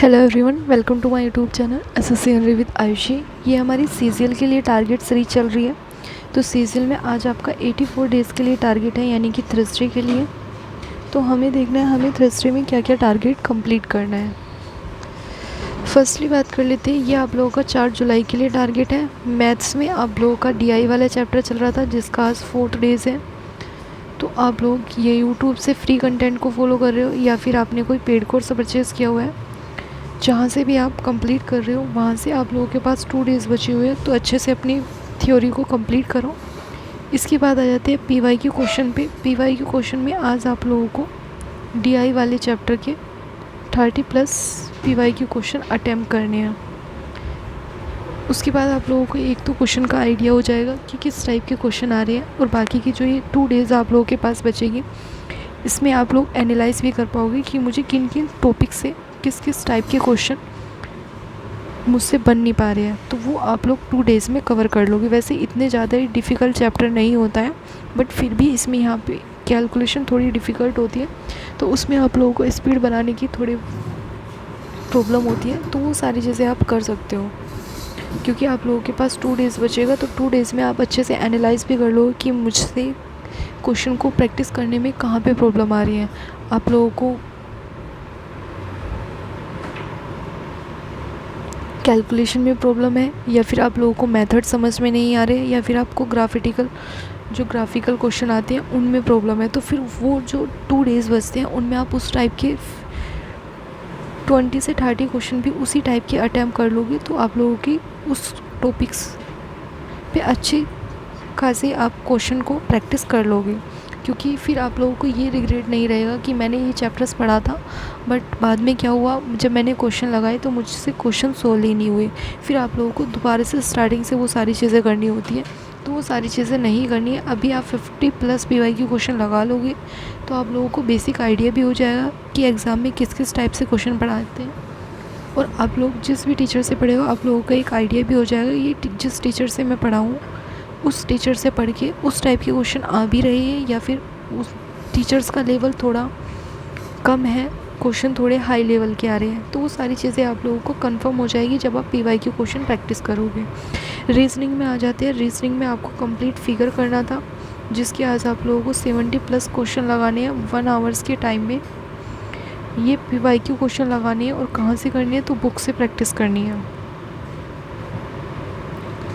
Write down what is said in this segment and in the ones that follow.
Hello everyone, welcome to my YouTube channel association with Ayushi. ये हमारी CGL के लिए टारगेट सीरीज चल रही है। तो सीजीएल में आज आपका 84 डेज़ के लिए टारगेट है, यानी कि थर्सडे के लिए। तो हमें देखना है हमें थर्सडे में क्या क्या टारगेट कंप्लीट करना है। फर्स्टली बात कर लेते हैं, ये आप लोगों का 4 जुलाई के लिए टारगेट है। मैथ्स में आप लोगों का डीआई वाला चैप्टर चल रहा था, जिसका आज 4th डेज़ है। तो आप लोग ये यूट्यूब से फ्री कंटेंट को फॉलो कर रहे हो या फिर आपने कोई पेड कोर्स परचेज़ किया हुआ है, जहाँ से भी आप कंप्लीट कर रहे हो वहाँ से आप लोगों के पास 2 डेज़ बचे हुए हैं, तो अच्छे से अपनी थ्योरी को कंप्लीट करो। इसके बाद आ जाते हैं पीवाई के क्वेश्चन पे। पीवाई के क्वेश्चन में आज आप लोगों को डीआई वाले चैप्टर के 30+ पीवाई के क्वेश्चन अटैम्प्ट करने हैं। उसके बाद आप लोगों को एक तो क्वेश्चन का आइडिया हो जाएगा कि किस टाइप के क्वेश्चन आ रहे हैं, और बाकी की जो ये 2 डेज़ आप लोगों के पास बचेगी, इसमें आप लोग एनालाइज भी कर पाओगे कि मुझे किन किन टॉपिक से किस किस टाइप के क्वेश्चन मुझसे बन नहीं पा रहे हैं। तो वो आप लोग 2 डेज़ में कवर कर लोगे। वैसे इतने ज़्यादा ही डिफ़िकल्ट चैप्टर नहीं होता है, बट फिर भी इसमें यहाँ पे कैलकुलेशन थोड़ी डिफ़िकल्ट होती है, तो उसमें आप लोगों को स्पीड बनाने की थोड़ी प्रॉब्लम होती है। तो वो सारी चीज़ें आप कर सकते हो, क्योंकि आप लोगों के पास 2 डेज़ बचेगा। तो 2 डेज़ में आप अच्छे से एनालाइज भी कर लोगे कि मुझसे क्वेश्चन को प्रैक्टिस करने में कहाँ पे प्रॉब्लम आ रही है। आप लोगों को कैलकुलेशन में प्रॉब्लम है, या फिर आप लोगों को मेथड समझ में नहीं आ रहे, या फिर आपको ग्राफिकल क्वेश्चन आते हैं उनमें प्रॉब्लम है। तो फिर वो जो 2 डेज़ बचते हैं उनमें आप उस टाइप के 20 से 30 क्वेश्चन भी उसी टाइप के अटैम्प्ट कर लोगे, तो आप लोगों की उस टॉपिक्स पे अच्छी खासी आप क्वेश्चन को प्रैक्टिस कर लोगे। क्योंकि फिर आप लोगों को ये रिग्रेट नहीं रहेगा कि मैंने ये चैप्टर्स पढ़ा था, बट बाद में क्या हुआ, जब मैंने क्वेश्चन लगाए तो मुझसे क्वेश्चन सोल्व ही नहीं हुए। फिर आप लोगों को दोबारा से स्टार्टिंग से वो सारी चीज़ें करनी होती है, तो वो सारी चीज़ें नहीं करनी है। अभी आप 50+ पीवाई की क्वेश्चन लगा लोगे तो आप लोगों को बेसिक आइडिया भी हो जाएगा कि एग्ज़ाम में किस किस टाइप से क्वेश्चन पढ़ाते हैं। और आप लोग जिस भी टीचर से पढ़े हो, आप लोगों का एक आइडिया भी हो जाएगा ये जिस टीचर से मैं पढ़ाऊँ उस टीचर से पढ़ के उस टाइप के क्वेश्चन आ भी रहे हैं, या फिर उस टीचर्स का लेवल थोड़ा कम है, क्वेश्चन थोड़े हाई लेवल के आ रहे हैं। तो वो सारी चीज़ें आप लोगों को कंफर्म हो जाएगी जब आप पीवाई के क्वेश्चन प्रैक्टिस करोगे। रीजनिंग में आ जाते हैं। रीजनिंग में आपको कंप्लीट फिगर करना था, जिसके आज आप लोगों को 70+ क्वेश्चन लगाने हैं 1 आवर्स के टाइम में। ये पीवाई के क्वेश्चन लगाने हैं, और कहाँ से करनी है, तो बुक से प्रैक्टिस करनी है।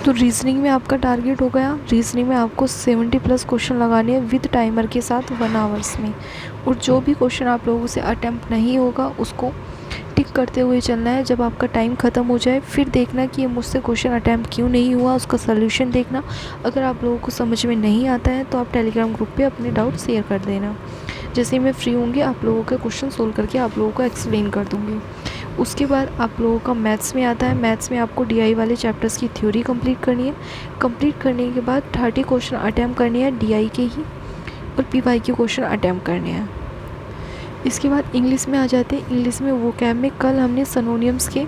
तो रीजनिंग में आपका टारगेट हो गया। रीजनिंग में आपको 70+ क्वेश्चन लगाने हैं विद टाइमर के साथ 1 आवर्स में, और जो भी क्वेश्चन आप लोगों से अटैम्प्ट नहीं होगा उसको टिक करते हुए चलना है। जब आपका टाइम ख़त्म हो जाए फिर देखना कि ये मुझसे क्वेश्चन अटैम्प्ट क्यों नहीं हुआ, उसका सलूशन देखना। अगर आप लोगों को समझ में नहीं आता है तो आप टेलीग्राम ग्रुप पे अपने डाउट शेयर कर देना। जैसे ही मैं फ्री होंगी आप लोगों के क्वेश्चन सोल्व करके आप लोगों को एक्सप्लेन कर दूँगी। उसके बाद आप लोगों का मैथ्स में आता है। मैथ्स में आपको डीआई वाले चैप्टर्स की थ्योरी कंप्लीट करनी है। कंप्लीट करने के बाद 30 क्वेश्चन अटैम्प्ट करने हैं डीआई के ही, और पीवाई के क्वेश्चन अटैम्प्ट करने हैं। इसके बाद इंग्लिश में आ जाते हैं। इंग्लिश में वोकैब में कल हमने सिनोनिम्स के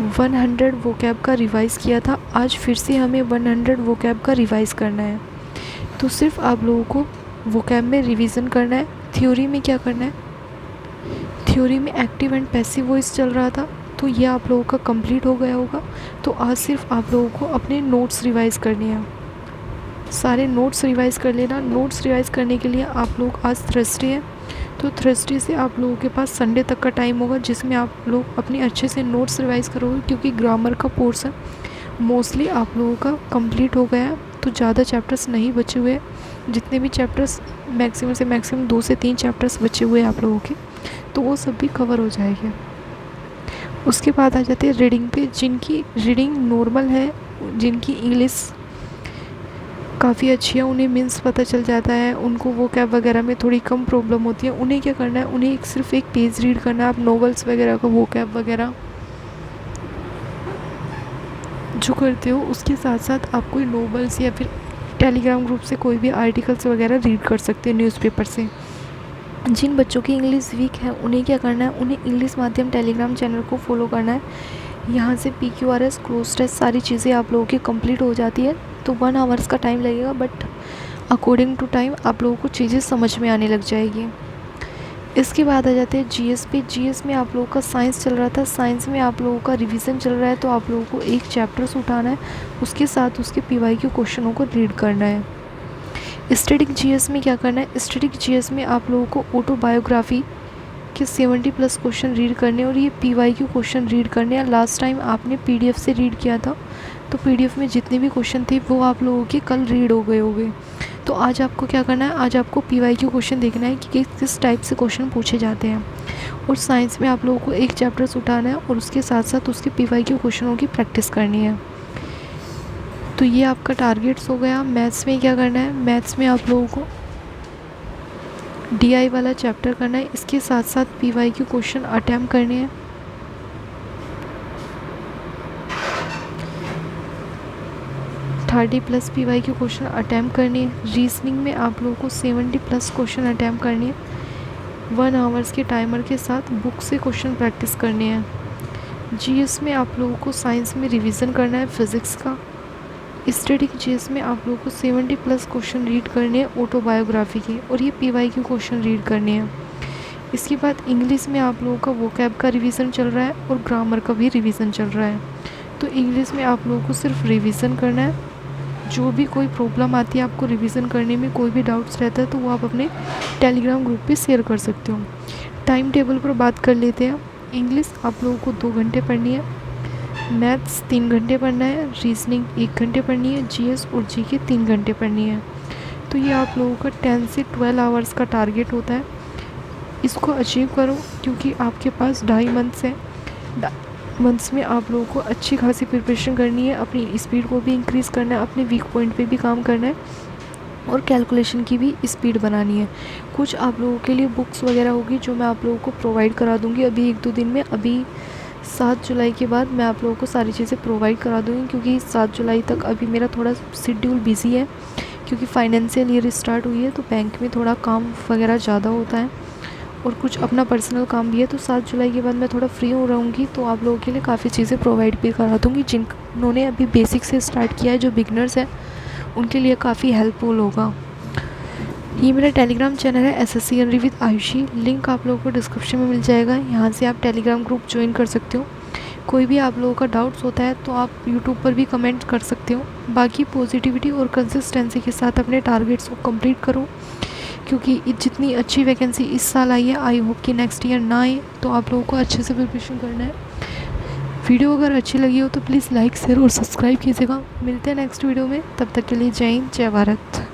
100 वोकैब का रिवाइज़ किया था। आज फिर से हमें 100 वोकैब का रिवाइज़ करना है। तो सिर्फ आप लोगों को वोकैब में रिवीजन करना है। थ्योरी में क्या करना है, थ्योरी में एक्टिव एंड पैसिव वॉइस चल रहा था, तो ये आप लोगों का कंप्लीट हो गया होगा। तो आज सिर्फ आप लोगों को अपने नोट्स रिवाइज़ करने हैं। सारे नोट्स रिवाइज़ कर लेना। नोट्स रिवाइज़ करने के लिए आप लोग, आज थर्सडे है तो थर्सडे से आप लोगों के पास संडे तक का टाइम होगा, जिसमें आप लोग अपने अच्छे से नोट्स रिवाइज़ करोगे, क्योंकि ग्रामर का पोर्सन मोस्टली आप लोगों का कंप्लीट हो गया है। तो ज़्यादा चैप्टर्स नहीं बचे हुए। जितने भी चैप्टर्स मैक्सिमम से मैक्सिमम 2 से 3 चैप्टर्स बचे हुए हैं आप लोगों के, तो वो सब भी कवर हो जाएंगे। उसके बाद आ जाते हैं रीडिंग पे। जिनकी रीडिंग नॉर्मल है, जिनकी इंग्लिश काफ़ी अच्छी है, उन्हें मीन्स पता चल जाता है, उनको वो कैब वगैरह में थोड़ी कम प्रॉब्लम होती है, उन्हें क्या करना है, उन्हें सिर्फ एक पेज रीड करना है। आप नॉवेल्स वगैरह का वो कैब वगैरह जो करते हो उसके साथ साथ आप कोई नॉवेल्स या फिर टेलीग्राम ग्रुप से कोई भी आर्टिकल्स वगैरह रीड कर सकते हैं, न्यूज़पेपर से। जिन बच्चों की इंग्लिश वीक है उन्हें क्या करना है, उन्हें इंग्लिश माध्यम टेलीग्राम चैनल को फॉलो करना है। यहाँ से PQRS क्लोज टेस्ट सारी चीज़ें आप लोगों की कंप्लीट हो जाती है। तो 1 आवर्स का टाइम लगेगा, बट अकॉर्डिंग टू टाइम आप लोगों को चीज़ें समझ में आने लग जाएगी। इसके बाद आ जाते हैं जीएस पे। जीएस में आप लोगों का साइंस चल रहा था, साइंस में आप लोगों का रिवीजन चल रहा है, तो आप लोगों को एक चैप्टर्स उठाना है, उसके साथ उसके पीवाईक्यू क्वेश्चनों को रीड करना है। स्टैटिक जीएस में क्या करना है, स्टैटिक जीएस में आप लोगों को ऑटोबायोग्राफी के 70+ क्वेश्चन रीड करने और ये पीवाईक्यू क्वेश्चन रीड करने हैं। लास्ट टाइम आपने पीडीएफ से रीड किया था, तो पीडीएफ में जितने भी क्वेश्चन थे वो आप लोगों के कल रीड हो गए होंगे। तो आज आपको क्या करना है, आज आपको पीवाईक्यू क्वेश्चन देखना है कि किस टाइप से क्वेश्चन पूछे जाते हैं। और साइंस में आप लोगों को एक चैप्टर्स उठाना है और उसके साथ साथ उसके पीवाईक्यू क्वेश्चनों की प्रैक्टिस करनी है। तो ये आपका टारगेट्स हो गया। मैथ्स में क्या करना है, मैथ्स में आप लोगों को डीआई वाला चैप्टर करना है, इसके साथ साथ पीवाईक्यू क्वेश्चन अटैम्प्ट करने हैं। +30 पीवाईक्यू क्वेश्चन अटैम्प्ट करनी है। रीजनिंग में आप लोगों को 70+ क्वेश्चन अटैम्प्ट करनी है। 1 आवर्स के टाइमर के साथ बुक से क्वेश्चन प्रैक्टिस करने हैं। जीएस में आप लोगों को साइंस में रिवीजन करना है फिज़िक्स का। स्टैटिक जीएस में आप लोगों को 70+ क्वेश्चन रीड करने हैं ऑटोबायोग्राफी के, और ये पीवाईक्यू क्वेश्चन रीड करने हैं। इसके बाद इंग्लिश में आप लोगों का वोकैब का रिवीजन चल रहा है और ग्रामर का भी रिवीजन चल रहा है। तो इंग्लिश में आप लोगों को सिर्फ रिवीजन करना है। जो भी कोई प्रॉब्लम आती है आपको रिवीजन करने में, कोई भी डाउट्स रहता है, तो वो आप अपने टेलीग्राम ग्रुप पे शेयर कर सकते हो। टाइम टेबल पर बात कर लेते हैं। इंग्लिश आप लोगों को 2 घंटे पढ़नी है, मैथ्स 3 घंटे पढ़ना है, रीजनिंग 1 घंटे पढ़नी है, जीएस और जीके 3 घंटे पढ़नी है। तो ये आप लोगों का 10 से 12 आवर्स का टारगेट होता है। इसको अचीव करो, क्योंकि आपके पास 2.5 मंथ्स हैं। मंथ्स में आप लोगों को अच्छी खासी प्रिपरेशन करनी है, अपनी स्पीड को भी इंक्रीज़ करना है, अपने वीक पॉइंट पे भी काम करना है और कैलकुलेशन की भी स्पीड बनानी है। कुछ आप लोगों के लिए बुक्स वगैरह होगी जो मैं आप लोगों को प्रोवाइड करा दूँगी अभी 1-2 दिन में। अभी 7 जुलाई के बाद मैं आप लोगों को सारी चीज़ें प्रोवाइड करा दूँगी, क्योंकि 7 जुलाई तक अभी मेरा थोड़ा शेड्यूल बिज़ी है, क्योंकि फाइनेंशियल ईयर स्टार्ट हुई है, तो बैंक में थोड़ा काम वगैरह ज़्यादा होता है और कुछ अपना पर्सनल काम भी है। तो 7 जुलाई के बाद मैं थोड़ा फ्री हो रहूँगी, तो आप लोगों के लिए काफ़ी चीज़ें प्रोवाइड भी करा दूँगी। जिन्होंने अभी बेसिक से स्टार्ट किया है, जो बिगनर्स हैं, उनके लिए काफ़ी हेल्पफुल होगा। ये मेरा टेलीग्राम चैनल है SSC n-ary with Ayushi, link आप लोगों को डिस्क्रिप्शन में मिल जाएगा। यहाँ से आप टेलीग्राम ग्रुप ज्वाइन कर सकते हो। कोई भी आप लोगों का डाउट्स होता है तो आप यूट्यूब पर भी कमेंट कर सकते हो। बाकी पॉजिटिविटी और कंसिस्टेंसी के साथ अपने टारगेट्स को कंप्लीट करो, क्योंकि जितनी अच्छी वैकेंसी इस साल आई है, आई होप कि नेक्स्ट ईयर ना आए। तो आप लोगों को अच्छे से प्रिपरेशन करना है। वीडियो अगर अच्छी लगी हो तो प्लीज़ लाइक शेयर और सब्सक्राइब कीजिएगा। मिलते हैं नेक्स्ट वीडियो में, तब तक के लिए जय हिंद, जय भारत।